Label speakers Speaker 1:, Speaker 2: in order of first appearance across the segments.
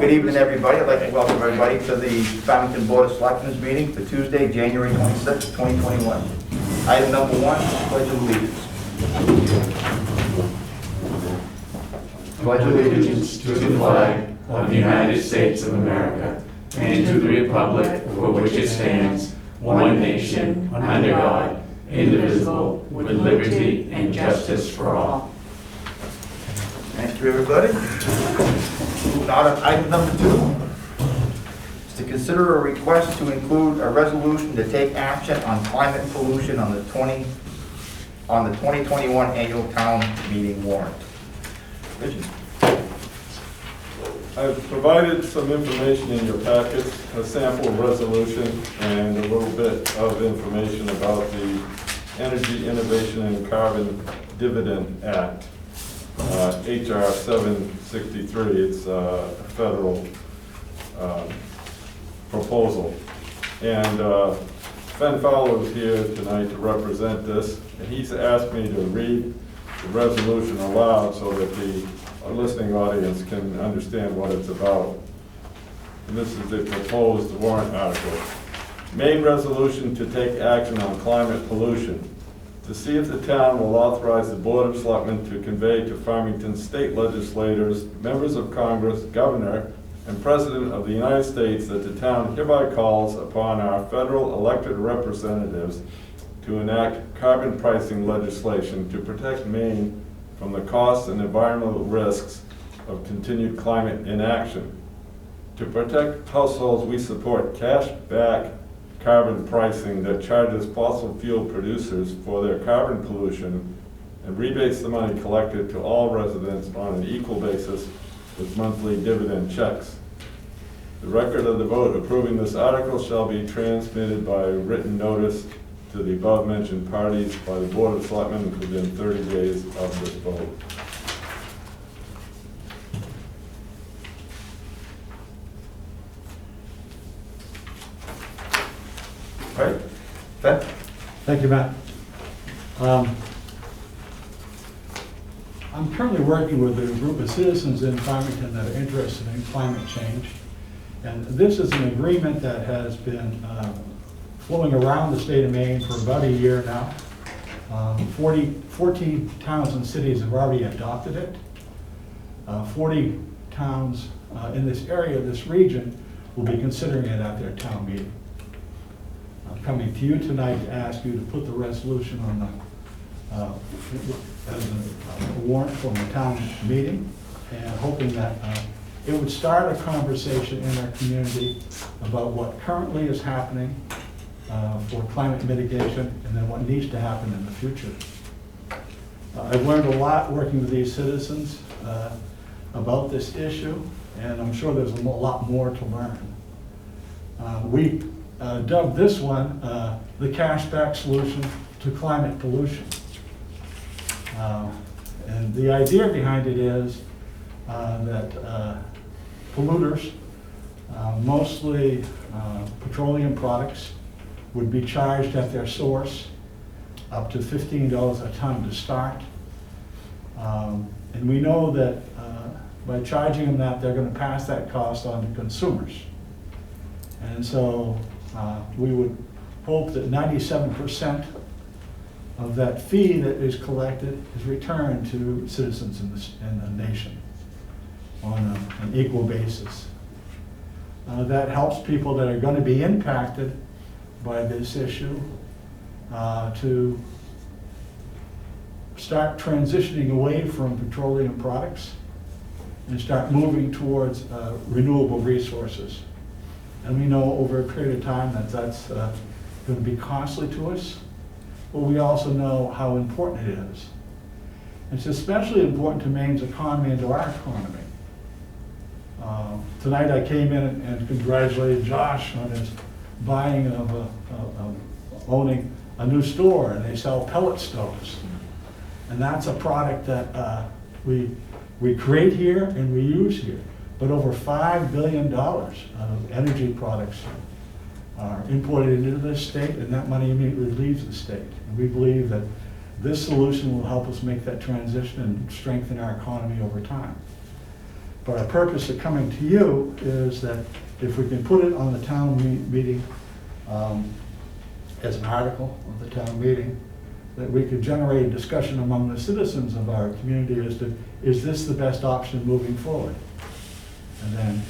Speaker 1: Good evening, everybody. I'd like to welcome everybody to the Farmington Board of Selectmen's meeting for Tuesday, January 26, 2021. Item number 1, Pledge of Allegiance.
Speaker 2: Pledge allegiance to the flag of the United States of America and to the republic for which it stands, one nation, under God, indivisible, with liberty and justice for all.
Speaker 1: Thank you, everybody. Moving on to item number 2 is to consider a request to include a resolution to take action on climate pollution on the 2021 annual town meeting warrant. Richard.
Speaker 3: I've provided some information in your packets, a sample resolution and a little bit of information about the Energy Innovation and Carbon Dividend Act, HR 763. It's a federal proposal. And Ben Fowler is here tonight to represent this, and he's asked me to read the resolution aloud so that the listening audience can understand what it's about. And this is the proposed warrant article. Main resolution to take action on climate pollution. To see if the town will authorize the Board of Selectmen to convey to Farmington state legislators, members of Congress, Governor, and President of the United States that the town hereby calls upon our federal elected representatives to enact carbon pricing legislation to protect Maine from the costs and environmental risks of continued climate inaction. To protect households, we support cash-back carbon pricing that charges fossil fuel producers for their carbon pollution and rebates the money collected to all residents on an equal basis with monthly dividend checks. The record of the vote approving this article shall be transmitted by written notice to the above-mentioned parties by the Board of Selectmen within 30 days of this vote.
Speaker 1: All right. Ben?
Speaker 4: Thank you, Matt. I'm currently working with a group of citizens in Farmington that are interested in climate change. And this is an agreement that has been flowing around the state of Maine for about a year now. 14 towns and cities have already adopted it. 40 towns in this area, this region, will be considering it at their town meeting. I'm coming to you tonight to ask you to put the resolution on the as a warrant for the town meeting, and hoping that it would start a conversation in our community about what currently is happening for climate mitigation and then what needs to happen in the future. I've learned a lot working with these citizens about this issue, and I'm sure there's a lot more to learn. We dubbed this one the cashback solution to climate pollution. And the idea behind it is that polluters, mostly petroleum products, would be charged at their source up to $15 a ton to start. And we know that by charging them that, they're going to pass that cost on to consumers. And so we would hope that 97% of that fee that is collected is returned to citizens in the nation on an equal basis. That helps people that are going to be impacted by this issue to start transitioning away from petroleum products and start moving towards renewable resources. And we know over a period of time that that's going to be costly to us, but we also know how important it is. It's especially important to Maine's economy and to our economy. Tonight I came in and congratulated Josh on his buying of owning a new store, and they sell pellet stoves. And that's a product that we create here and we use here. But over $5 billion of energy products are imported into this state, and that money immediately leaves the state. And we believe that this solution will help us make that transition and strengthen our economy over time. But our purpose of coming to you is that if we can put it on the town meeting, as an article of the town meeting, that we could generate a discussion among the citizens of our community as to, is this the best option moving forward? And then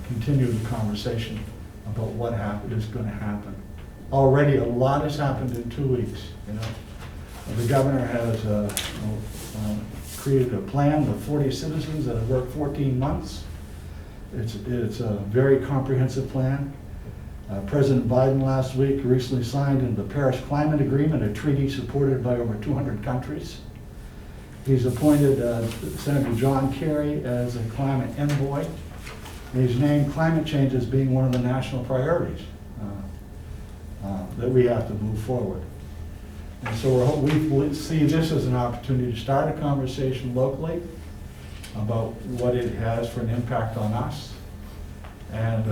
Speaker 4: continue the conversation about what is going to happen. Already a lot has happened in 2 weeks, you know. The governor has created a plan with 40 citizens that have worked 14 months. It's a very comprehensive plan. President Biden last week recently signed into the Paris Climate Agreement, a treaty supported by over 200 countries. He's appointed Senator John Kerry as a climate envoy. And he's named climate change as being one of the national priorities that we have to move forward. And so we see this as an opportunity to start a conversation locally about what it has for an impact on us, and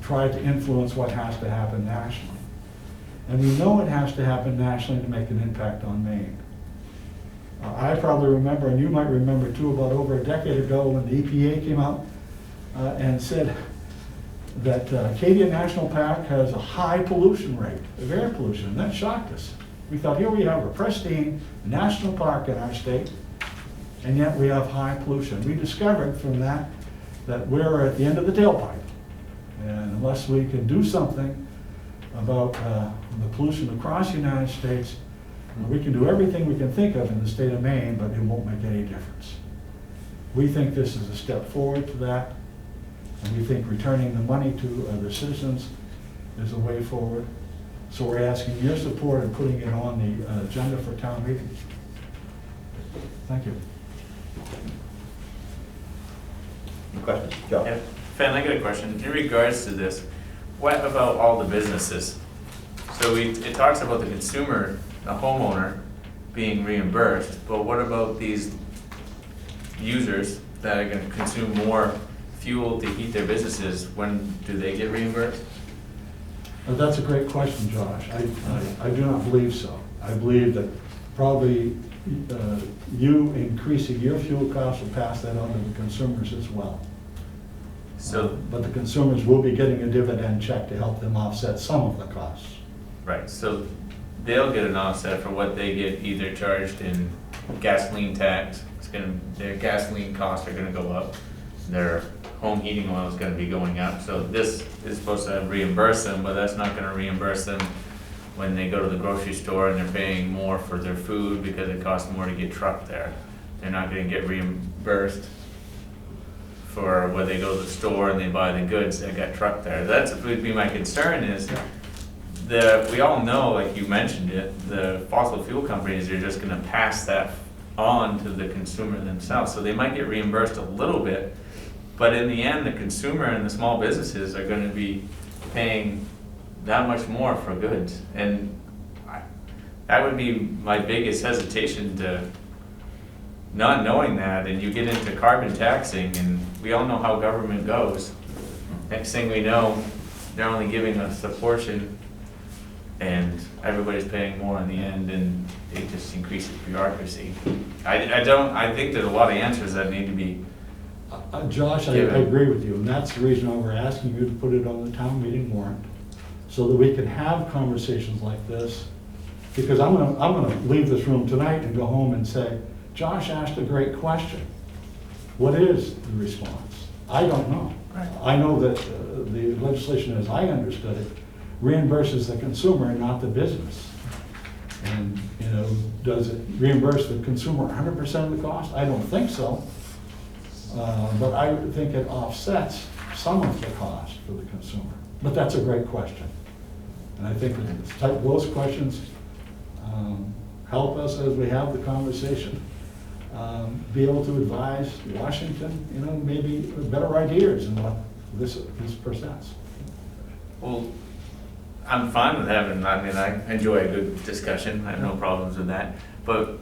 Speaker 4: try to influence what has to happen nationally. And we know it has to happen nationally to make an impact on Maine. I probably remember, and you might remember too, about over a decade ago when the EPA came out and said that Acadia National Park has a high pollution rate of air pollution, and that shocked us. We thought, here we have a pristine national park in our state, and yet we have high pollution. We discovered from that we're at the end of the tailpipe. And unless we can do something about the pollution across the United States, we can do everything we can think of in the state of Maine, but it won't make any difference. We think this is a step forward to that, and we think returning the money to the citizens is a way forward. So we're asking your support in putting it on the agenda for town meeting. Thank you.
Speaker 1: Any questions? Joe?
Speaker 2: Yeah. Fan, I got a question. In regards to this, what about all the businesses? So it talks about the consumer, the homeowner, being reimbursed, but what about these users that are gonna consume more fuel to heat their businesses? When do they get reimbursed?
Speaker 4: That's a great question, Josh. I do not believe so. I believe that probably you increasing your fuel costs will pass that on to the consumers as well.
Speaker 2: So,
Speaker 4: But the consumers will be getting a dividend check to help them offset some of the costs.
Speaker 2: right, so they'll get an offset for what they get either charged in gasoline tax. Their gasoline costs are gonna go up. Their home heating oil is gonna be going up. So this is supposed to reimburse them, but that's not gonna reimburse them when they go to the grocery store and they're paying more for their food because it costs more to get trucked there. They're not gonna get reimbursed for when they go to the store and they buy the goods that got trucked there. That's would be my concern is we all know, like you mentioned it, the fossil fuel companies are just gonna pass that on to the consumer themselves. So they might get reimbursed a little bit, but in the end, the consumer and the small businesses are gonna be paying that much more for goods. And that would be my biggest hesitation to not knowing that, and you get into carbon taxing, and we all know how government goes. Next thing we know, they're only giving us a portion, and everybody's paying more in the end, and it just increases bureaucracy. I think there's a lot of answers that need to be
Speaker 4: Josh, I
Speaker 2: given.
Speaker 4: agree with you, and that's the reason why we're asking you to put it on the town meeting warrant, so that we can have conversations like this. Because I'm gonna leave this room tonight and go home and say, Josh asked a great question. What is the response? I don't know.
Speaker 2: Right.
Speaker 4: I know that the legislation, as I understood it, reimburses the consumer and not the business. And, you know, does it reimburse the consumer 100% of the cost? I don't think so. But I would think it offsets some of the cost for the consumer. But that's a great question. And I think that those questions help us as we have the conversation. Be able to advise Washington, you know, maybe better ideas in what this presents.
Speaker 2: Well, I'm fine with having, I enjoy a good discussion, I have no problems with that, but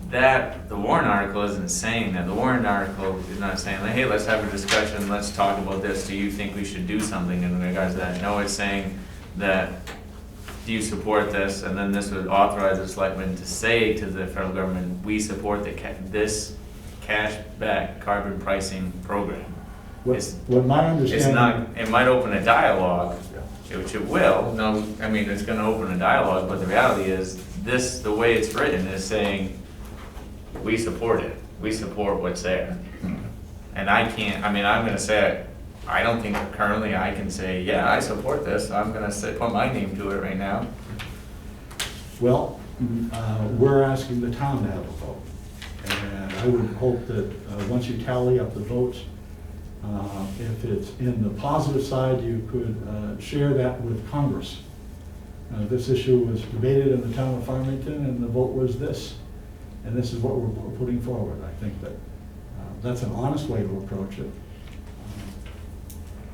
Speaker 2: the warrant article isn't saying that. The warrant article is not saying, like, hey, let's have a discussion, let's talk about this, do you think we should do something in regards to that? No, it's saying that, do you support this? And then this would authorize the selectmen to say to the federal government, we support this cashback carbon pricing program. It's
Speaker 4: What my
Speaker 2: It's
Speaker 4: understanding.
Speaker 2: not, it might open a dialogue, which it will, no, I mean, it's gonna open a dialogue, but the reality is, this, the way it's written, is saying, we support it, we support what's there. And I can't, I mean, I'm gonna say, I don't think currently I can say, yeah, I support this, I'm gonna say, put my name to it right now.
Speaker 4: Well, we're asking the town to have a vote. And I would hope that once you tally up the votes, if it's in the positive side, you could share that with Congress. This issue was debated in the town of Farmington, and the vote was this. And this is what we're putting forward. I think that that's an honest way to approach it.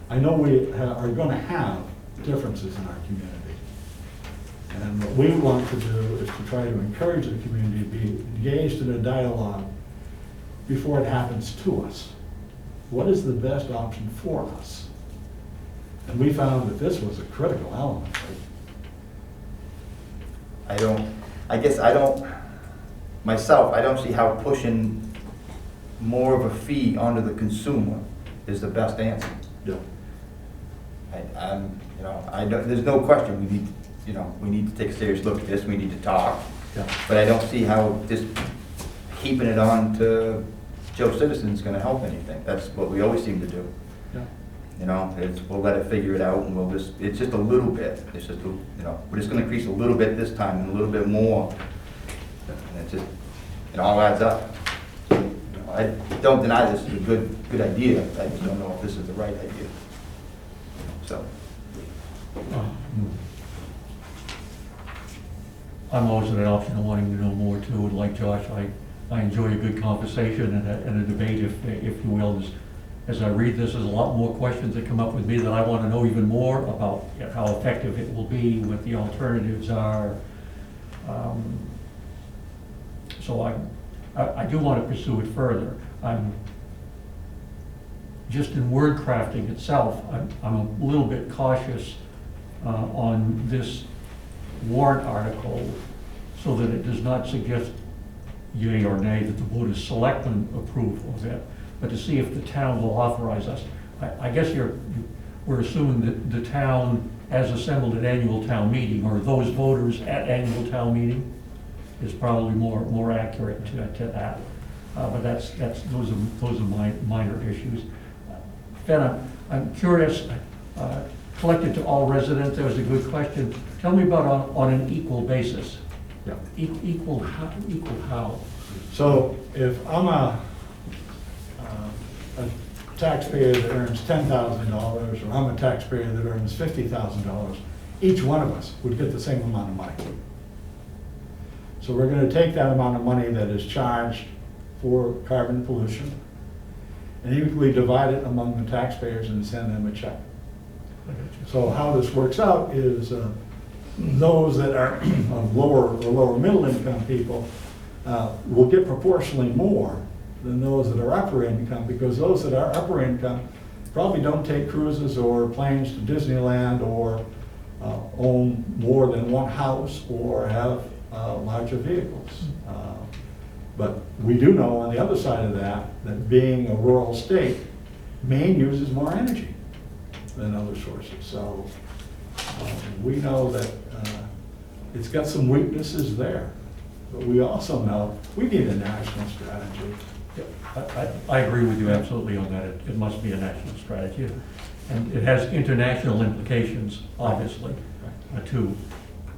Speaker 4: I know we are going to have differences in our community. And what we want to do is to try to encourage the community to be engaged in a dialogue before it happens to us. What is the best option for us? And we found that this was a critical element.
Speaker 1: Myself, I don't see how pushing more of a fee onto the consumer is the best answer.
Speaker 4: Yeah.
Speaker 1: There's no question, we need to take a serious look at this, we need to talk.
Speaker 4: Yeah.
Speaker 1: But I don't see how just keeping it on to Joe Citizen's gonna help anything. That's what we always seem to do.
Speaker 4: Yeah.
Speaker 1: We'll let it figure it out, and it's just a little bit. It's just, we're just gonna increase a little bit this time and a little bit more. And it all adds up. I don't deny this is a good idea. I just don't know if this is the right idea. So.
Speaker 5: I'm always at an option of wanting to know more too, and like Josh, I enjoy a good conversation and a debate, if you will. As I read this, there's a lot more questions that come up with me that I want to know even more about how effective it will be, what the alternatives are. So I do want to pursue it further. Just in word crafting itself, I'm a little bit cautious on this warrant article, so that it does not suggest yea or nay that the Board of Selectmen approve of it, but to see if the town will authorize us. I guess we're assuming that the town, as assembled at annual town meeting, or those voters at annual town meeting, is probably more accurate to that. But those are minor issues. Ben, I'm curious. Collected to all residents, that was a good question. Tell me about on an equal basis.
Speaker 4: Yeah.
Speaker 5: Equal how?
Speaker 4: So if I'm a taxpayer that earns $10,000, or I'm a taxpayer that earns $50,000, each one of us would get the same amount of money. So we're going to take that amount of money that is charged for carbon pollution and equally divide it among the taxpayers and send them a check. So how this works out is those that are of lower or lower middle income people will get proportionally more than those that are upper income, because those that are upper income probably don't take cruises or planes to Disneyland, or own more than one house, or have larger vehicles. But we do know on the other side of that being a rural state, Maine uses more energy than other sources. So we know that it's got some weaknesses there, but we also know we need a national strategy.
Speaker 5: I agree with you absolutely on that. It must be a national strategy. And it has international implications, obviously, too.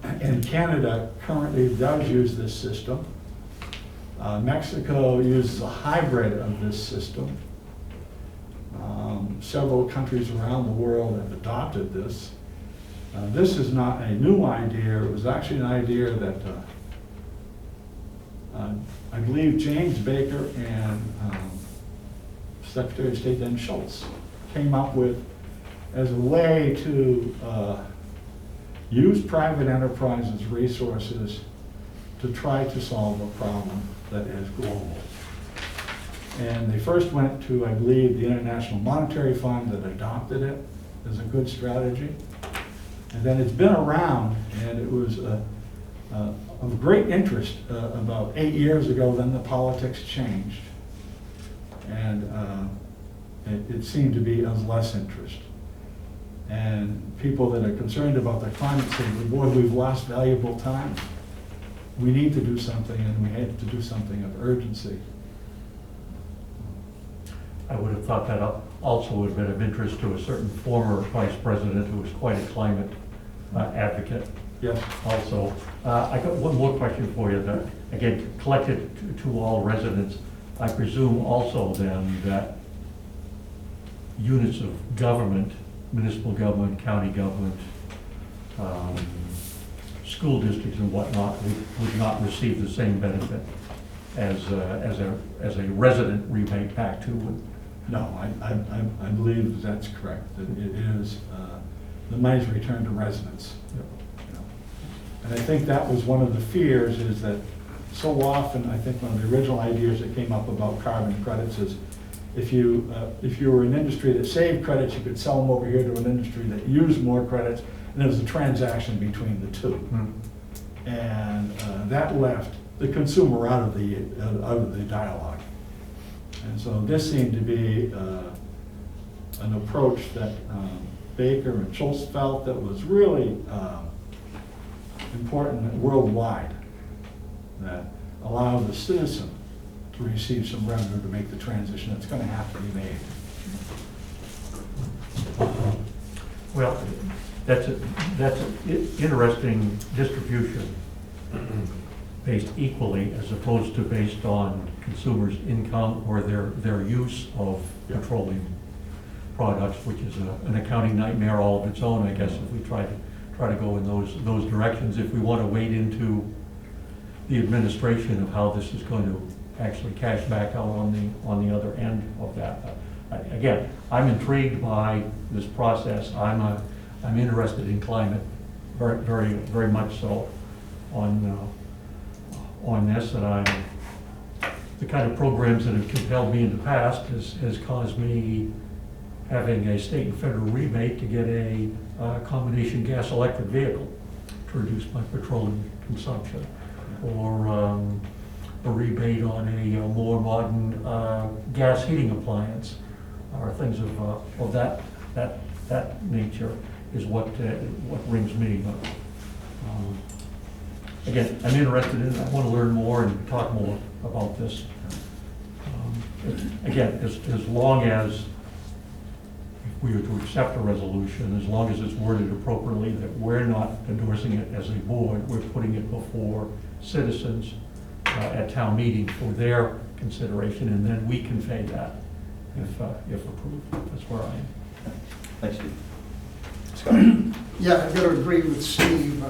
Speaker 4: And Canada currently does use this system. Mexico uses a hybrid of this system. Several countries around the world have adopted this. This is not a new idea. It was actually an idea that I believe James Baker and Secretary of State Dan Schultz came up with as a way to use private enterprises' resources to try to solve a problem that is global. And they first went to, I believe, the International Monetary Fund that adopted it as a good strategy. And then it's been around, and it was of great interest about 8 years ago. Then the politics changed. And it seemed to be of less interest. And people that are concerned about the climate say, boy, we've lost valuable time. We need to do something, and we had to do something of urgency.
Speaker 5: I would have thought that also would have been of interest to a certain former vice president who was quite a climate advocate.
Speaker 4: Yes.
Speaker 5: Also, I got one more question for you that, again, collected to all residents. I presume also then that units of government, municipal government, county government, school districts and whatnot would not receive the same benefit as a resident rebate back to would.
Speaker 4: No, I believe that's correct. It is, the money's returned to residents. You know. And I think that was one of the fears, is that so often, I think one of the original ideas that came up about carbon credits is if you were an industry that saved credits, you could sell them over here to an industry that used more credits, and there was a transaction between the two.
Speaker 5: Hmm.
Speaker 4: And that left the consumer out of the dialogue. And so this seemed to be an approach that Baker and Schultz felt that was really important worldwide, that allowed the citizen to receive some revenue to make the transition that's going to have to be made.
Speaker 5: Well, that's an interesting distribution, based equally as opposed to based on consumers' income or their use of petroleum products, which is an accounting nightmare all of its own, I guess, if we try to go in those directions. If we want to wade into the administration of how this is going to actually cash back out on the other end of that. Again, I'm intrigued by this process. I'm interested in climate, very, very, very much so on this, and the kind of programs that have compelled me in the past has caused me having a state and federal rebate to get a combination gas electric vehicle to reduce my petroleum consumption, or a rebate on a more modern gas heating appliance, or things of that nature is what rings me. But again, I'm interested in it. I want to learn more and talk more about this. Again, as long as if we were to accept a resolution, as long as it's worded appropriately, that we're not endorsing it as a board, we're putting it before citizens at town meeting for their consideration, and then we convey that if approved. That's where I am.
Speaker 1: Thanks, Steve. Scott?
Speaker 6: Yeah, I've got to agree with Steve.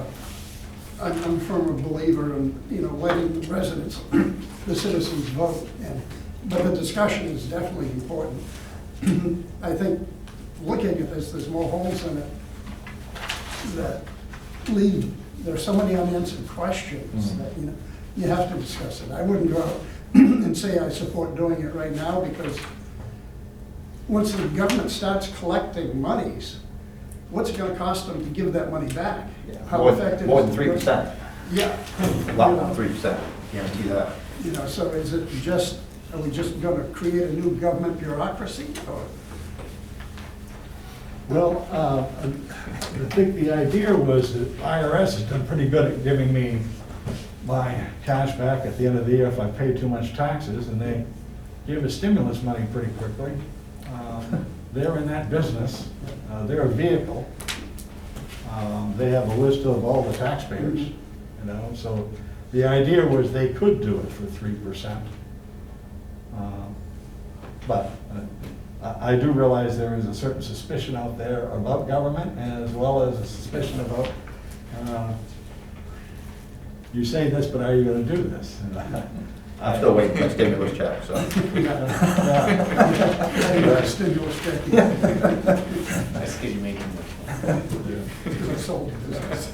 Speaker 6: I'm a firm believer in, letting the residents, the citizens vote, but the discussion is definitely important. I think looking at this, there's more holes in it that there's so many unanswered questions that, you have to discuss it. I wouldn't go out and say I support doing it right now, because once the government starts collecting monies, what's it going to cost them to give that money back? How effective?
Speaker 1: More than 3%.
Speaker 6: Yeah.
Speaker 1: A lot more than 3%, guarantee that.
Speaker 6: So is it just, are we just going to create a new government bureaucracy, or?
Speaker 4: Well, I think the idea was that IRS has done pretty good at giving me my cash back at the end of the year if I pay too much taxes, and they give us stimulus money pretty quickly. They're in that business. They're a vehicle. They have a list of all the taxpayers, so the idea was they could do it for 3%. But I do realize there is a certain suspicion out there about government, as well as a suspicion about, you say this, but are you going to do this?
Speaker 1: I'm still waiting for my stimulus check, so.
Speaker 6: Stimulus check.
Speaker 2: Nice kid, you making
Speaker 6: Because I sold the business.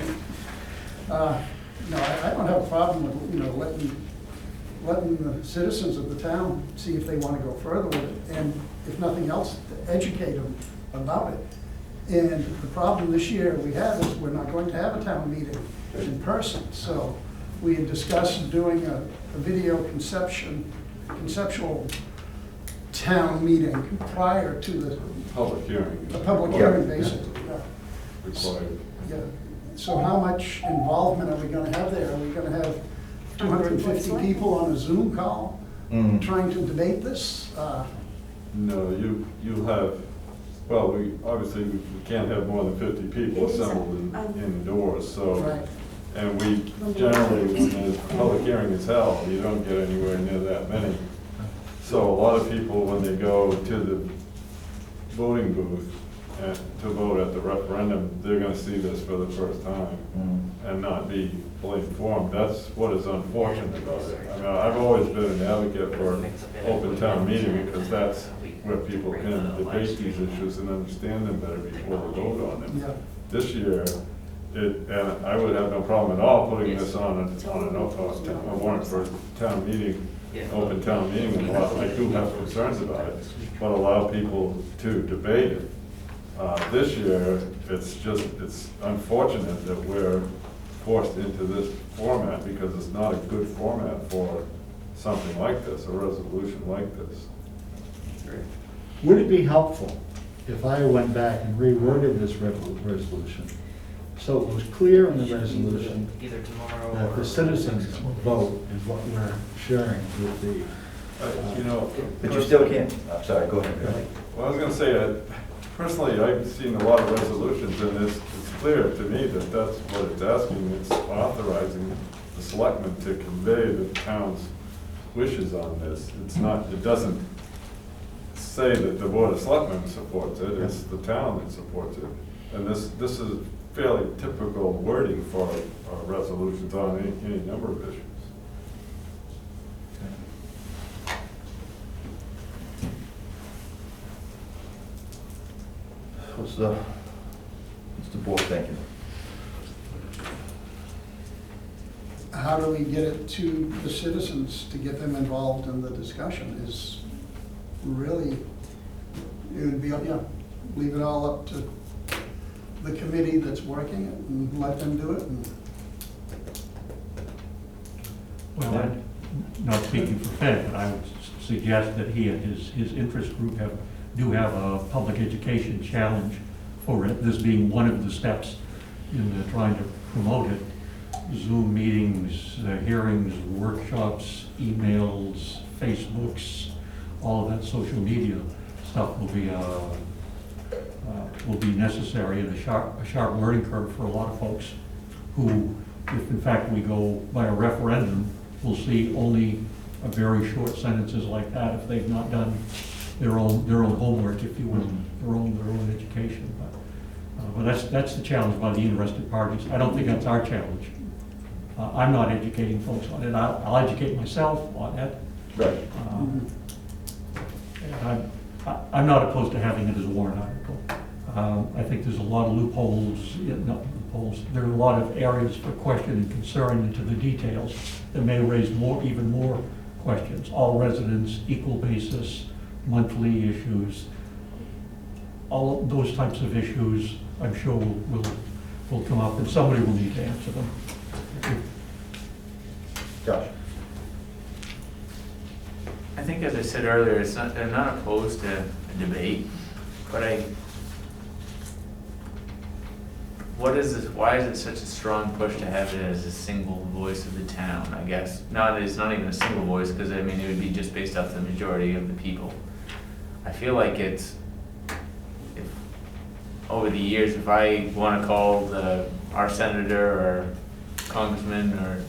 Speaker 6: No, I don't have a problem with, letting the citizens of the town see if they want to go further with it, and if nothing else, to educate them about it. And the problem this year we have is we're not going to have a town meeting in person, so we had discussed doing a video conceptual town meeting prior to the
Speaker 3: Public hearing.
Speaker 6: public
Speaker 1: Yeah.
Speaker 6: hearing, basically, yeah.
Speaker 3: Required.
Speaker 6: Yeah. So how much involvement are we gonna have there? Are we gonna have 250 people on a Zoom call
Speaker 1: Mm.
Speaker 6: trying to debate this?
Speaker 3: No, you'll have, well, obviously, we can't have more than 50 people assembled indoors, so.
Speaker 6: Right.
Speaker 3: And we generally, when the public hearing is held, you don't get anywhere near that many. So a lot of people, when they go to the voting booth and to vote at the referendum, they're gonna see this for the first time
Speaker 1: Mm.
Speaker 3: and not be fully informed. That's what is unfortunate about it. I mean, I've always been an advocate for open town meeting because that's where people can debate these issues and understand them better before they vote on them.
Speaker 6: Yeah.
Speaker 3: This year, and I would have no problem at all putting this on a warrant for a town meeting, open town meeting, and I do have concerns about it, but allow people to debate it. This year, it's unfortunate that we're forced into this format because it's not a good format for something like this, a resolution like this.
Speaker 4: Would it be helpful if I went back and reworded this resolution so it was clear in the resolution
Speaker 2: Either tomorrow
Speaker 4: that the citizens vote is what we're sharing with the,
Speaker 1: But you still can't, I'm sorry, go ahead.
Speaker 3: Well, I was gonna say, personally, I've seen a lot of resolutions, and it's clear to me that that's what it's asking. It's authorizing the selectmen to convey the town's wishes on this. It's not, it doesn't say that the board of selectmen supports it, it's the town that supports it. And this is fairly typical wording for resolutions on any number of issues.
Speaker 1: What's the board thinking?
Speaker 6: How do we get it to the citizens to get them involved in the discussion is really, it would be, yeah, leave it all up to the committee that's working it and let them do it. And
Speaker 5: Well, I'm not speaking for Fed, but I would suggest that he and his interest group do have a public education challenge for it, this being one of the steps in trying to promote it. Zoom meetings, hearings, workshops, emails, Facebooks, all of that social media stuff will be necessary and a sharp learning curve for a lot of folks who, if in fact we go by a referendum, will see only a very short sentences like that if they've not done their own homework, if you will, their own education. But that's the challenge by the interested parties. I don't think that's our challenge. I'm not educating folks on it. I'll educate myself on it.
Speaker 1: Right.
Speaker 5: And I'm not opposed to having it as a warrant article. I think there's a lot of loopholes, not loopholes, there are a lot of areas for question and concern into the details that may raise even more questions. All residents, equal basis, monthly issues, all of those types of issues, I'm sure will come up, and somebody will need to answer them.
Speaker 1: Josh?
Speaker 2: I think, as I said earlier, I'm not opposed to a debate, but what is this? Why is it such a strong push to have it as a single voice of the town? I guess it's not even a single voice, because I mean it would be just based off the majority of the people. I feel like if over the years, if I want to call our senator or congressman or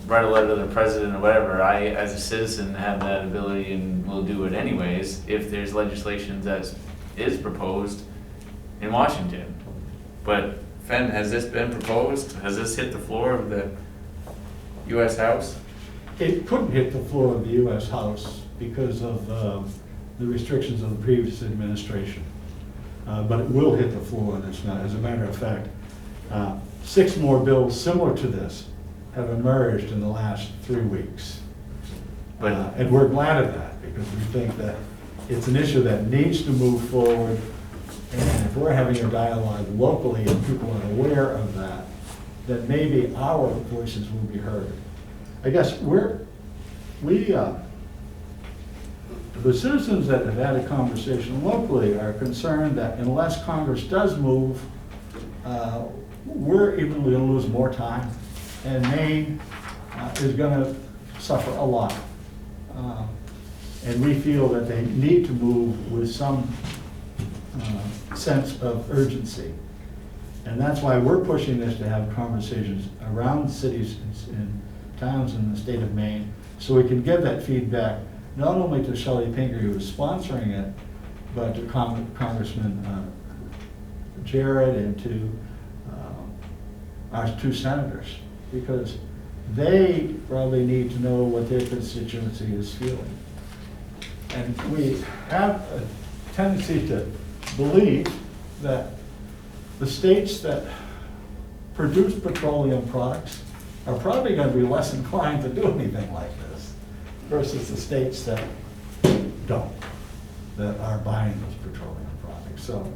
Speaker 2: write a letter to the president or whatever, I, as a citizen, have that ability and will do it anyways if there's legislation that is proposed in Washington. But Fen, has this been proposed? Has this hit the floor of the U.S. House?
Speaker 4: it couldn't hit the floor of the U.S. House because of the restrictions of the previous administration. But it will hit the floor, and it's not. As a matter of fact, 6 more bills similar to this have emerged in the last 3 weeks. And we're glad of that, because we think that it's an issue that needs to move forward. And if we're having a dialogue locally and people are aware of that, then maybe our voices will be heard. I guess the The citizens that have had a conversation locally are concerned that unless Congress does move, we're even going to lose more time, and Maine is going to suffer a lot. And we feel that they need to move with some sense of urgency. And that's why we're pushing this to have conversations around cities and towns in the state of Maine, so we can give that feedback not only to Shelley Pinker, who is sponsoring it, but to Congressman Jarrett and to our two senators, because they probably need to know what their constituency is feeling. And we have a tendency to believe that the states that produce petroleum products are probably going to be less inclined to do anything like this versus the states that don't, that are buying those petroleum products. So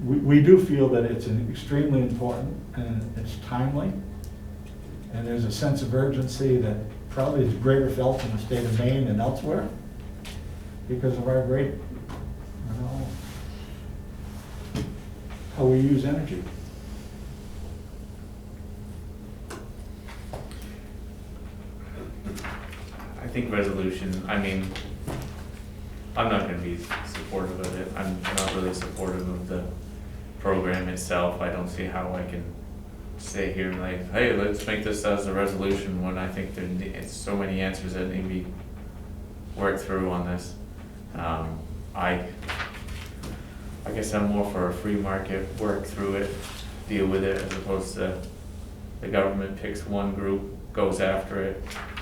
Speaker 4: we do feel that it's extremely important and it's timely. And there's a sense of urgency that probably is greater felt in the state of Maine than elsewhere because of our great, how we use energy.
Speaker 2: I think resolution, I mean, I'm not gonna be supportive of it. I'm not really supportive of the program itself. I don't see how I can say here like, hey, let's make this as a resolution when I think it's so many answers that need to be worked through on this. I guess I'm more for a free market, work through it, deal with it, as opposed to the government picks one group, goes after it,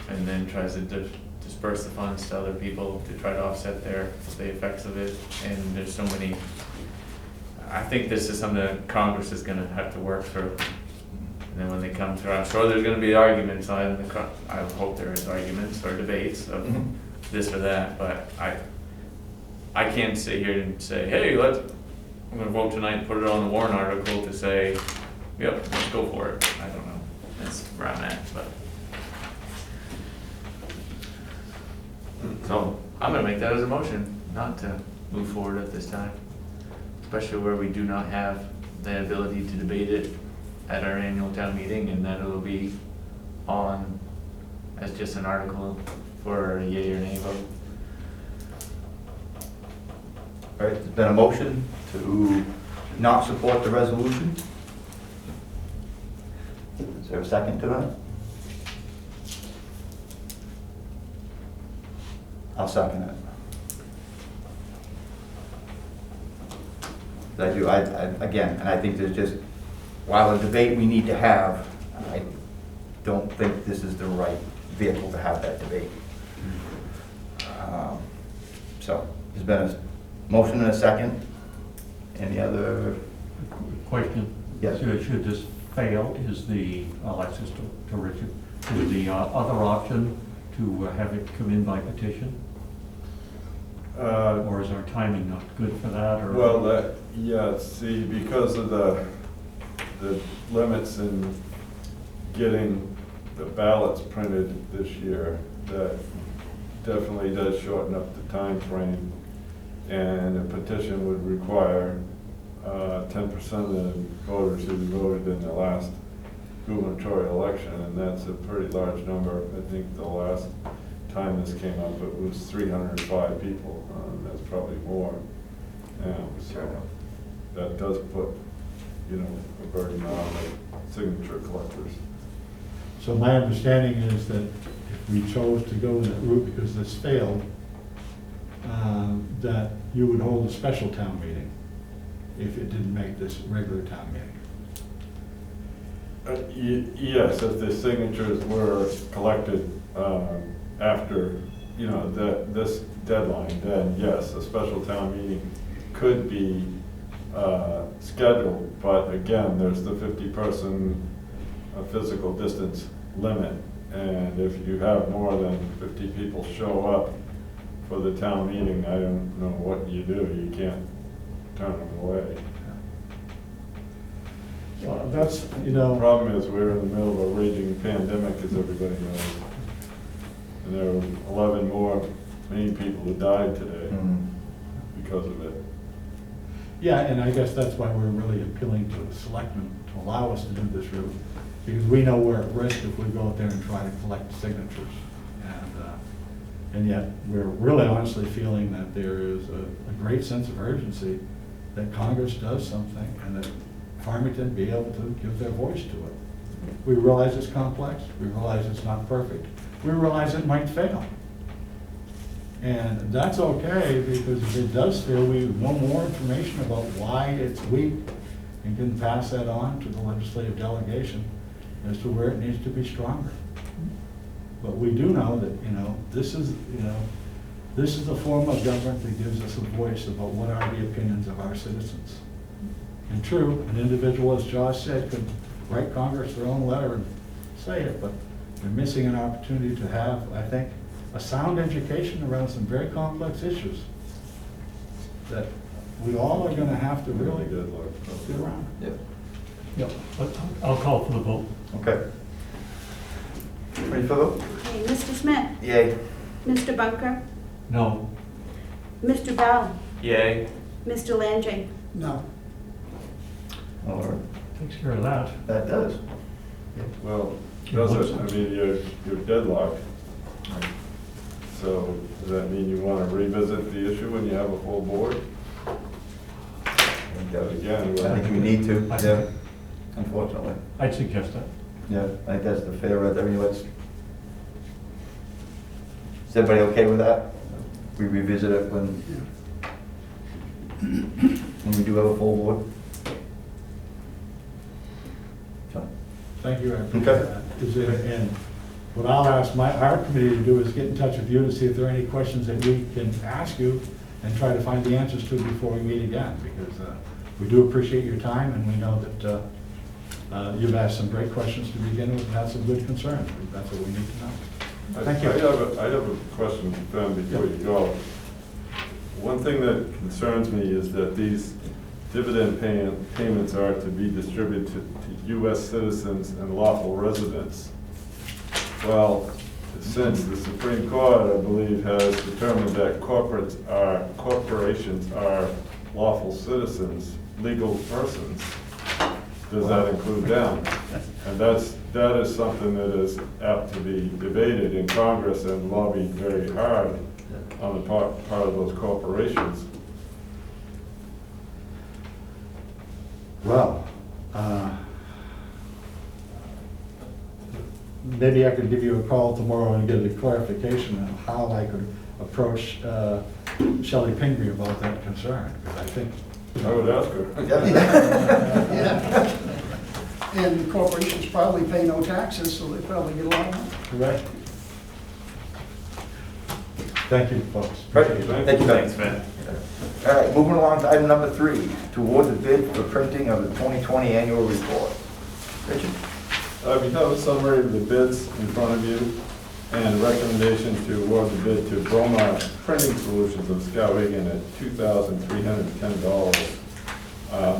Speaker 2: and then tries to disperse the funds to other people to try to offset the effects of it. And there's so many, I think this is something that Congress is gonna have to work through. And then when they come through, I'm sure there's gonna be arguments I hope there is arguments or debates of this or that, but I can't sit here and say, hey, I'm gonna vote tonight and put it on the warrant article to say, yep, let's go for it. I don't know, that's where I'm at, but. So, I'm gonna make that as a motion, not to move forward at this time, especially where we do not have the ability to debate it at our annual town meeting, and that it'll be on as just an article for a yea or nay vote.
Speaker 1: All right, there's been a motion to not support the resolution. Is there a second to that? I'll second it. Again, and I think there's just, while a debate we need to have, I don't think this is the right vehicle to have that debate. So, there's been a motion and a second. Any other?
Speaker 5: Question?
Speaker 1: Yes.
Speaker 5: Should this fail, is the, Alexis to Richard, is the other option to have it come in by petition? Or is our timing not good for that? Or
Speaker 3: Well, yeah, see, because of the limits in getting the ballots printed this year, that definitely does shorten up the time frame. And a petition would require 10% of the voters who voted in the last gubernatorial election, and that's a pretty large number. I think the last time this came up, it was 305 people. That's probably more. So that does put, a burden on the signature collectors.
Speaker 4: So my understanding is that if we chose to go that route because this failed, that you would hold a special town meeting if it didn't make this regular town meeting.
Speaker 3: Yes, if the signatures were collected after, this deadline, then yes, a special town meeting could be scheduled. But again, there's the 50-person physical distance limit. And if you have more than 50 people show up for the town meeting, I don't know what you do. You can't turn them away.
Speaker 4: Well, that's,
Speaker 3: The problem is we're in the middle of a raging pandemic, as everybody knows. And there were 11 more Maine people who died today because of it.
Speaker 4: Yeah, and I guess that's why we're really appealing to the selectmen to allow us to do this route, because we know we're at risk if we go out there and try to collect signatures. And yet, we're really honestly feeling that there is a great sense of urgency that Congress does something and that Farmington be able to give their voice to it. We realize it's complex, we realize it's not perfect, we realize it might fail. And that's okay, because if it does fail, we know more information about why it's weak and can pass that on to the legislative delegation as to where it needs to be stronger. But we do know that, this is a form of government that gives us a voice about what are the opinions of our citizens. And true, an individual, as Josh said, could write Congress their own letter and say it, but they're missing an opportunity to have, I think, a sound education around some very complex issues that we all are gonna have to really get around.
Speaker 1: Yep.
Speaker 5: Yep, I'll call for the vote.
Speaker 1: Okay. Ready for the vote?
Speaker 7: Okay, Mr. Smith,
Speaker 1: Yay.
Speaker 7: Mr. Bunker,
Speaker 5: No.
Speaker 7: Mr. Bell,
Speaker 2: Yay.
Speaker 7: Mr. Landry.
Speaker 6: No.
Speaker 1: All right.
Speaker 5: Takes care of that.
Speaker 1: That does.
Speaker 3: Well, you're deadlocked. So does that mean you want to revisit the issue when you have a full board? Again,
Speaker 1: I think we need to, yeah, unfortunately.
Speaker 5: I'd suggest that.
Speaker 1: Yeah, I think that's the fair, I mean, is everybody okay with that? We revisit it when we do have a full board? John?
Speaker 4: Thank you, I appreciate
Speaker 1: Okay.
Speaker 4: that. And what I'll ask our committee to do is get in touch with you to see if there are any questions that we can ask you and try to find the answers to before we meet again, because we do appreciate your time, and we know that you've asked some great questions to begin with and had some good concerns. That's what we need to know. Thank you.
Speaker 3: I have a question, Ben, before you go. One thing that concerns me is that these dividend payments are to be distributed to U.S. citizens and lawful residents. Well, since the Supreme Court, I believe, has determined that corporations are lawful citizens, legal persons, does that include them? And that is something that is apt to be debated in Congress and lobbied very hard on the part of those corporations.
Speaker 4: Well, maybe I could give you a call tomorrow and get a clarification on how I could approach Shelley Pingree about that concern, because I think.
Speaker 3: I would ask her.
Speaker 6: Yeah. And corporations probably pay no taxes, so they probably get a lot of money.
Speaker 4: Correct. Thank you, folks.
Speaker 1: Right.
Speaker 4: Appreciate it.
Speaker 1: Thank you, Ben.
Speaker 2: Thanks, Ben.
Speaker 1: All right, moving along to item number 3, to award the bid for printing of the 2020 annual report. Richard?
Speaker 3: You have a summary of the bids in front of you and a recommendation to award the bid to Bromar Printing Solutions of Skowhegan at $2,310.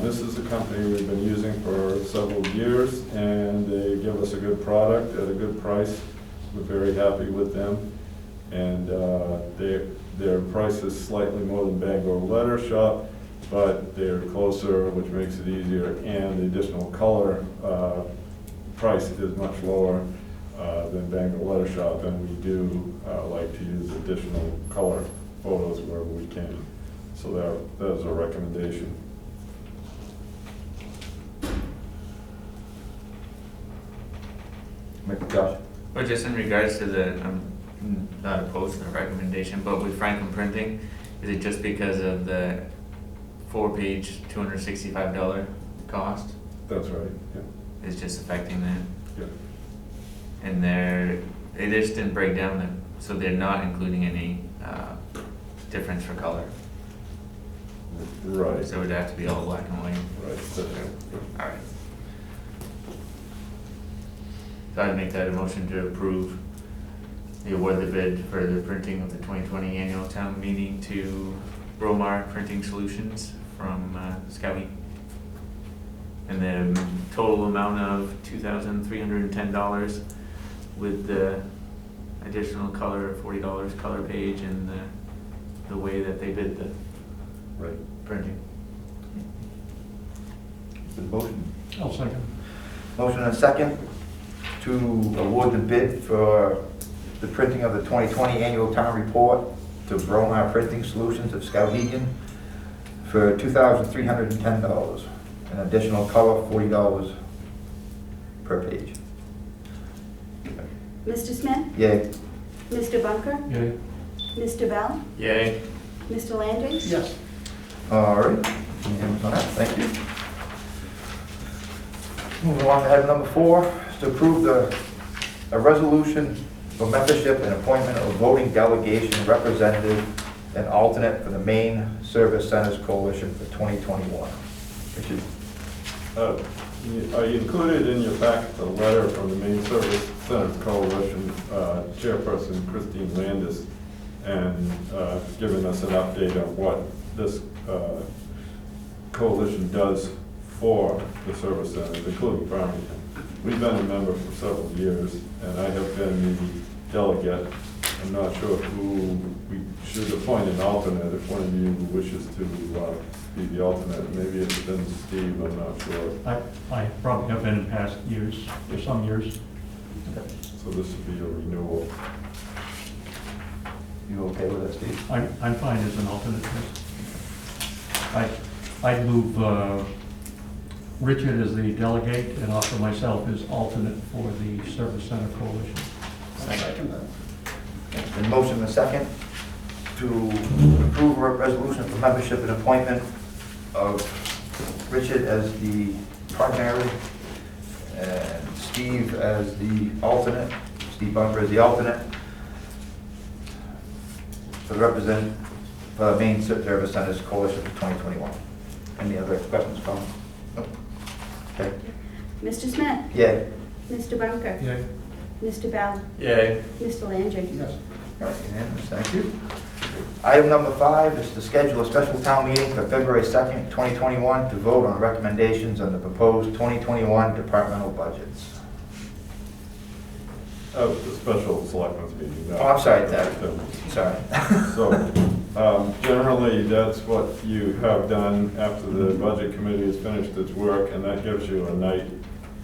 Speaker 3: This is a company we've been using for several years, and they give us a good product at a good price. We're very happy with them. And their price is slightly more than Bangor Letter Shop, but they're closer, which makes it easier, and the additional color price is much lower than Bangor Letter Shop, and we do like to use additional color photos wherever we can. So that is a recommendation.
Speaker 1: Josh?
Speaker 2: Well, just in regards to I'm not opposed to the recommendation, but with Franklin Printing, is it just because of the 4-page, $265 cost?
Speaker 3: That's right, yeah.
Speaker 2: Is just affecting that?
Speaker 3: Yeah.
Speaker 2: And they just didn't break down so they're not including any difference for color.
Speaker 3: Right.
Speaker 2: So it would have to be all black and white.
Speaker 3: Right.
Speaker 2: All right. So I'd make that a motion to approve the award the bid for the printing of the 2020 annual town meeting to Bromar Printing Solutions from Skowhegan. And the total amount of $2,310 with the additional color, $40 color page, and the way that they did the
Speaker 1: Right.
Speaker 2: printing.
Speaker 1: The motion.
Speaker 5: I'll second.
Speaker 1: Motion and a second to award the bid for the printing of the 2020 annual town report to Bromar Printing Solutions of Skowhegan for $2,310. An additional color, $40 per page.
Speaker 7: Mr. Smith?
Speaker 1: Yay.
Speaker 7: Mr. Bunker?
Speaker 5: Yay.
Speaker 7: Mr. Bell?
Speaker 2: Yay.
Speaker 7: Mr. Landry?
Speaker 6: Yes.
Speaker 1: All right. Unanimous on that. Thank you. Moving along to item number 4, is to approve a resolution for membership and appointment of a voting delegation representative and alternate for the Maine Service Centers Coalition for 2021. Richard?
Speaker 3: I included in your packet a letter from the Maine Service Centers Coalition Chairperson Christine Landis, and giving us an update on what this coalition does for the service centers, including Farmington. We've been a member for several years, and I have been the delegate. I'm not sure who we should appoint an alternate, if one of you wishes to be the alternate. Maybe it's been Steve, I'm not sure.
Speaker 5: I probably have been in past years, for some years.
Speaker 3: So this would be a renewal.
Speaker 1: You okay with that, Steve?
Speaker 5: I'm fine as an alternate. I'd move Richard as the delegate and offer myself as alternate for the Service Center Coalition.
Speaker 6: Second that.
Speaker 1: And motion and a second to approve a resolution for membership and appointment of Richard as the primary and Steve as the alternate, Steve Bunker as the alternate for the Maine Service Centers Coalition for 2021. Any other questions, comments? Nope. Okay.
Speaker 7: Mr. Smith?
Speaker 1: Yay.
Speaker 7: Mr. Bunker?
Speaker 5: Yay.
Speaker 7: Mr. Bell?
Speaker 2: Yay.
Speaker 7: Mr. Landry?
Speaker 6: Yes.
Speaker 1: All right, unanimous, thank you. Item number 5 is to schedule a special town meeting for February 2nd, 2021 to vote on recommendations on the proposed 2021 departmental budgets.
Speaker 3: The special selectmen's meeting.
Speaker 1: Oh, I'm sorry, Ted. Sorry.
Speaker 3: So, generally, that's what you have done after the budget committee has finished its work, and that gives you a night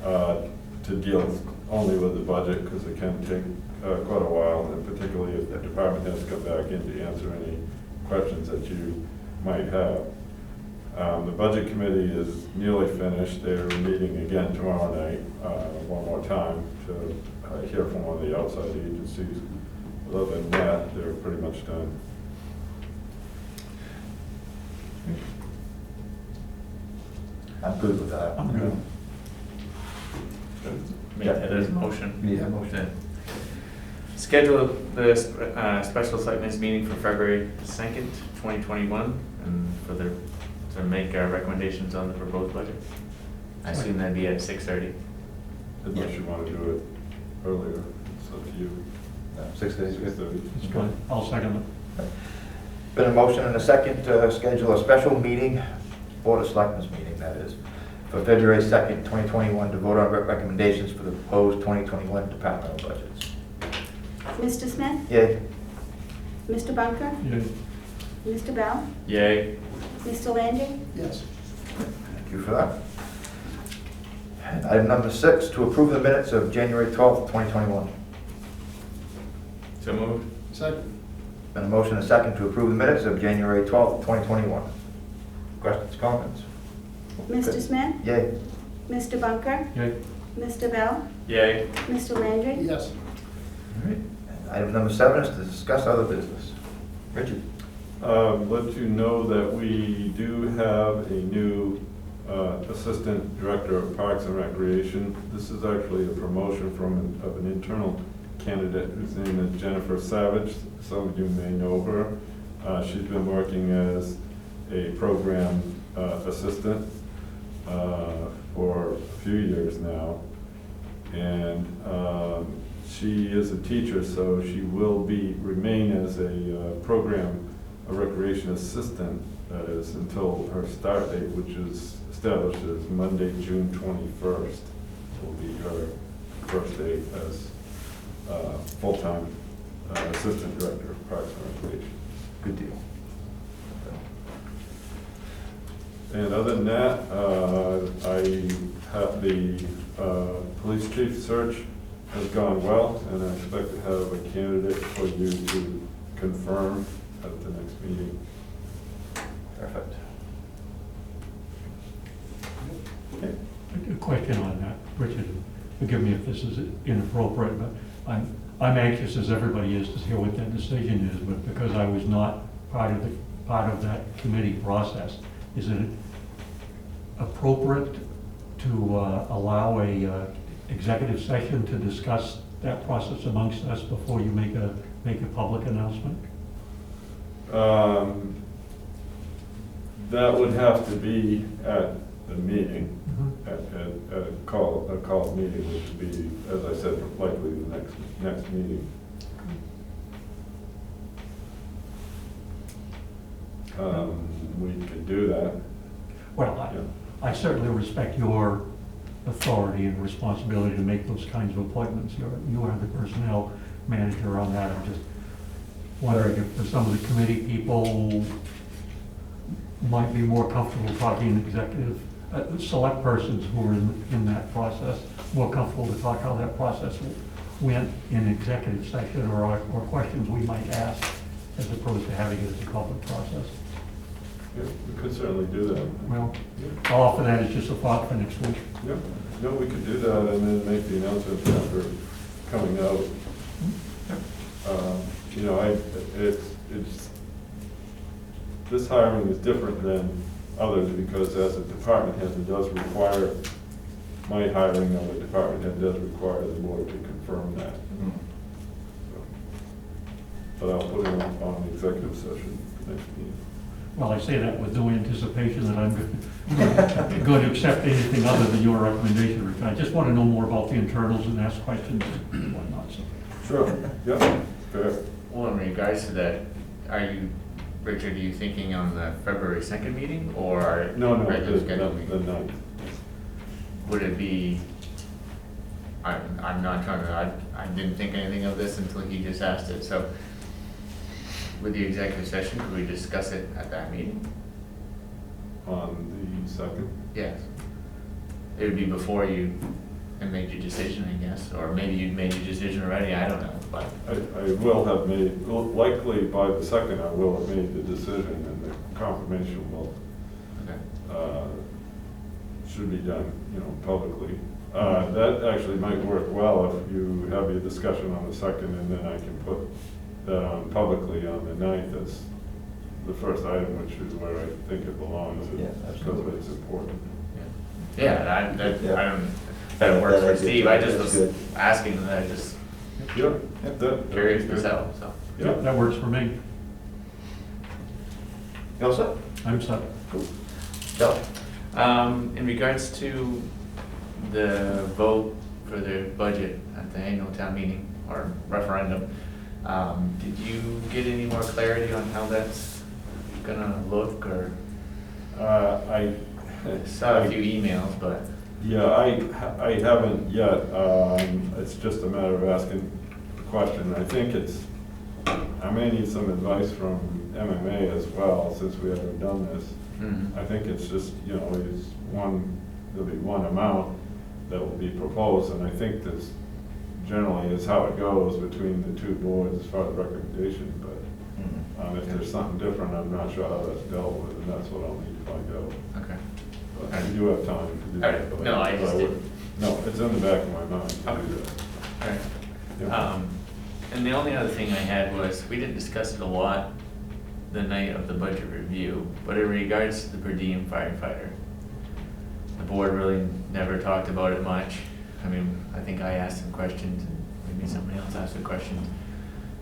Speaker 3: to deal only with the budget, because it can take quite a while, and particularly if the department has to come back in to answer any questions that you might have. The budget committee is nearly finished. They're meeting again tomorrow night, one more time, to hear from one of the outside agencies. Other than that, they're pretty much done.
Speaker 1: I'm good with that.
Speaker 5: I'm good.
Speaker 2: Make that as a motion.
Speaker 1: Yeah, motion.
Speaker 2: Schedule the special selectmen's meeting for February 2nd, 2021, and to make our recommendations on the proposed budget. I assume that'd be at 6:30.
Speaker 3: Unless you want to do it earlier, it's up to you.
Speaker 1: 6 days.
Speaker 3: 6:30.
Speaker 5: It's good. I'll second it.
Speaker 1: Been a motion and a second to schedule a special meeting, Board of Selectmen's meeting, that is, for February 2nd, 2021 to vote on recommendations for the proposed 2021 departmental budgets.
Speaker 7: Mr. Smith?
Speaker 1: Yay.
Speaker 7: Mr. Bunker?
Speaker 5: Yay.
Speaker 7: Mr. Bell?
Speaker 2: Yay.
Speaker 7: Mr. Landry?
Speaker 6: Yes.
Speaker 1: Thank you for that. And item number 6, to approve the minutes of January 12th, 2021.
Speaker 2: So moved.
Speaker 6: Second.
Speaker 1: Been a motion and a second to approve the minutes of January 12th, 2021. Questions, comments?
Speaker 7: Mr. Smith?
Speaker 1: Yay.
Speaker 7: Mr. Bunker?
Speaker 5: Yay.
Speaker 7: Mr. Bell?
Speaker 2: Yay.
Speaker 7: Mr. Landry?
Speaker 6: Yes.
Speaker 1: All right. And item number 7 is to discuss other business. Richard?
Speaker 3: Let you know that we do have a new Assistant Director of Parks and Recreation. This is actually a promotion of an internal candidate whose name is Jennifer Savage. Some of you may know her. She's been working as a program assistant for a few years now. And she is a teacher, so she will remain as a recreation assistant, that is, until her start date, which is established as Monday, June 21st, will be her first day as full-time Assistant Director of Parks and Recreation.
Speaker 1: Good deal.
Speaker 3: And other than that, I have the police chief search has gone well, and I expect to have a candidate for you to confirm at the next meeting.
Speaker 1: Perfect.
Speaker 5: A question on that, Richard, forgive me if this is inappropriate, but I'm anxious, as everybody is, to hear what that decision is, but because I was not part of that committee process, is it appropriate to allow a executive session to discuss that process amongst us before you make a public announcement?
Speaker 3: That would have to be at the meeting,
Speaker 5: Mhm.
Speaker 3: at a call meeting, which would be, as I said, likely the next meeting. We could do that.
Speaker 5: Well,
Speaker 3: Yeah.
Speaker 5: I certainly respect your authority and responsibility to make those kinds of appointments. You are the personnel manager on that. I'm just wondering if for some of the committee people might be more comfortable talking executive, select persons who are in that process, more comfortable to talk how that process went in executive session, or questions we might ask, as opposed to having it as a public process.
Speaker 3: Yeah, we could certainly do that.
Speaker 5: Well, I'll offer that as just a thought for next week.
Speaker 3: Yeah, no, we could do that and then make the announcement after coming out. You know, it's, this hiring is different than others because as a department head, it does require, my hiring of a department head does require the board to confirm that. So, but I'll put it on the executive session for next meeting.
Speaker 5: Well, I say that with no anticipation that I'm going to accept anything other than your recommendation, Rick. I just want to know more about the internals and ask questions and whatnot, so.
Speaker 3: Sure, yeah, fair.
Speaker 2: Well, in regards to that, Richard, are you thinking on the February 2nd meeting or
Speaker 3: No,
Speaker 2: regular
Speaker 3: the
Speaker 2: scheduled meeting?
Speaker 3: ninth.
Speaker 2: Would it be, I'm not trying to, I didn't think anything of this until he just asked it, so with the executive session, could we discuss it at that meeting?
Speaker 3: On the second?
Speaker 2: Yes. It would be before you made your decision, I guess, or maybe you'd made your decision already, I don't know, but.
Speaker 3: I will have made, likely by the second, I will have made the decision and the confirmation will,
Speaker 2: Okay.
Speaker 3: should be done, you know, publicly. That actually might work well if you have your discussion on the second and then I can put that on publicly on the ninth as the first item, which is where I think it belongs.
Speaker 1: Yeah, absolutely.
Speaker 3: Because it's important.
Speaker 2: Yeah, I don't, that works for Steve, I just was asking, that I just
Speaker 3: Yeah.
Speaker 2: curious
Speaker 3: that's
Speaker 2: myself, so.
Speaker 3: Yeah.
Speaker 5: That works for me.
Speaker 1: You all set?
Speaker 5: I'm set.
Speaker 1: Joe?
Speaker 2: In regards to the vote for the budget at the annual town meeting or referendum, did you get any more clarity on how that's gonna look, or?
Speaker 3: I
Speaker 2: Saw a few emails, but.
Speaker 3: Yeah, I haven't yet. It's just a matter of asking the question. I think I may need some advice from MMA as well, since we haven't done this.
Speaker 2: Mhm.
Speaker 3: I think it's just, you know, there'll be one amount that will be proposed, and I think this generally is how it goes between the two boards as far as recommendation, but if there's something different, I'm not sure how that's dealt with, and that's what I'll need to find out.
Speaker 2: Okay.
Speaker 3: But we do have time to do that.
Speaker 2: Alright.
Speaker 3: but
Speaker 2: No, I just
Speaker 3: would-
Speaker 2: didn't.
Speaker 3: No, it's in the back of my mind to
Speaker 2: Okay.
Speaker 3: do that.
Speaker 2: Alright.
Speaker 3: Yeah.
Speaker 2: And the only other thing I had was, we didn't discuss it a lot the night of the budget review, but in regards to the per diem firefighter, the board really never talked about it much. I mean, I think I asked some questions, and maybe somebody else asked some questions.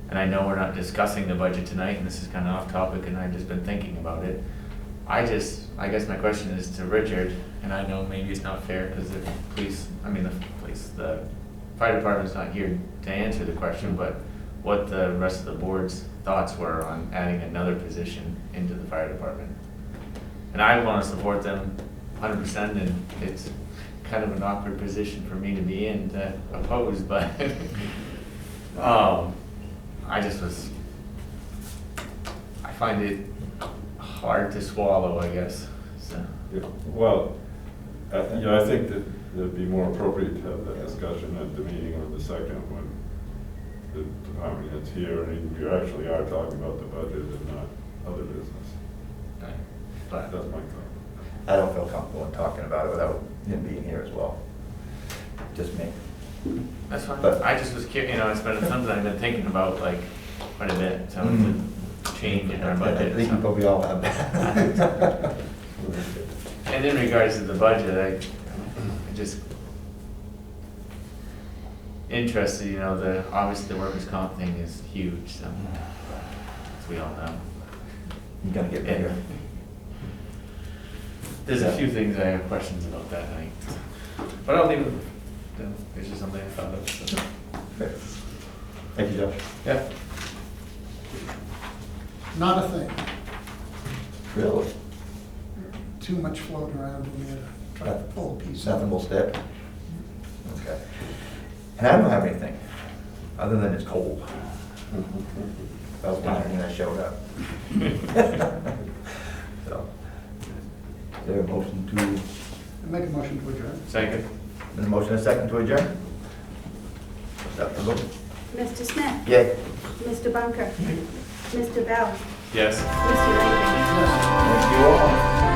Speaker 2: And I know we're not discussing the budget tonight, and this is kind of off topic, and I've just been thinking about it. I guess my question is to Richard, and I know maybe it's not fair, because the fire department's not here to answer the question, but what the rest of the board's thoughts were on adding another position into the fire department. And I want to support them 100%, and it's kind of an awkward position for me to be in to oppose, but I find it hard to swallow, I guess, so.
Speaker 3: Yeah, well, yeah, I think that it'd be more appropriate to have that discussion at the meeting on the second when the department head's here, and you actually are talking about the budget and not other business.
Speaker 2: But
Speaker 3: That's my thought.
Speaker 1: I don't feel comfortable in talking about it without him being here as well. Just me.
Speaker 2: that's fine.
Speaker 1: But-
Speaker 2: I just was curious, you know, it's been something I've been thinking about like quite a bit, so it's a change in our budget.
Speaker 1: I think we
Speaker 2: so.
Speaker 1: probably all have that.
Speaker 2: And in regards to the budget, I just interested, you know, obviously the workers' comp thing is huge, so, as we all know.
Speaker 1: You're gonna get bigger.
Speaker 2: There's a few things I have questions about that night, but I'll leave it, it's just something I thought of, so.
Speaker 1: Thank you, Josh.
Speaker 2: Yeah.
Speaker 6: Not a thing.
Speaker 1: Really?
Speaker 6: Too much floating around in there to try to pull a piece
Speaker 1: Nothing
Speaker 6: out.
Speaker 1: will stick? Okay. And I don't have anything, other than it's cold. That was fine when I showed up. So, is there a motion to,
Speaker 6: I make a motion to adjourn.
Speaker 2: Second.
Speaker 1: there's a motion and a second to adjourn? Acceptable?
Speaker 7: Mr. Smith?
Speaker 1: Yay.
Speaker 7: Mr. Bunker? Mr. Bell?
Speaker 2: Yes.
Speaker 7: Mr. Landry?
Speaker 6: Yes.
Speaker 1: Thank you all.